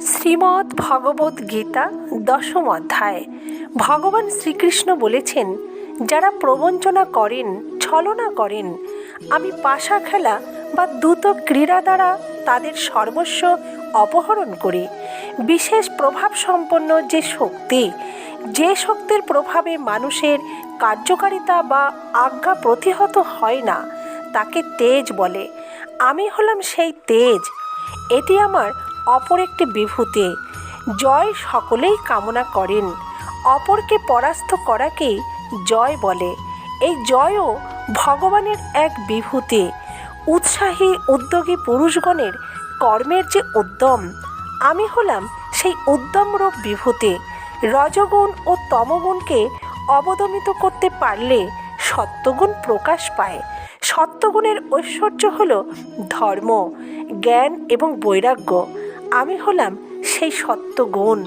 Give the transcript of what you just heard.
শ্রীমদ্ ভগবদ্ গীতা দশম অধ্যায়। ভগবান শ্রীকৃষ্ণ বলেছেন, যারা প্রবঞ্চনা করেন, ছলনা করেন, আমি পাশা খেলা বা দ্রুত ক্রীড়া দ্বারা তাদের সর্বস্ব অপহরণ করি। বিশেষ প্রভাব সম্পন্ন যে শক্তির প্রভাবে মানুষের কার্যকারিতা বা আজ্ঞা প্রতিহত হয় না, তাকে তেজ বলে। আমি হলাম সেই তেজ। এটি আমার অপর একটি বিভূতি। জয় সকলেই কামনা করেন, অপরকে পরাস্ত করাকেই জয় বলে। এই জয়ও ভগবানের এক বিভূতি। উৎসাহী উদ্যোগী পুরুষগণের কর্মের যে উদ্যম, আমি হলাম সেই উদ্যমরূপ বিভূতি। রজগুণ ও তমগুণকে অবদমিত করতে পারলে সত্যগুণ প্রকাশ পায়। সত্যগুণের ঐশ্বর্য হল ধর্ম, জ্ঞান এবং বৈরাগ্য। আমি হলাম সেই সত্যগুণ।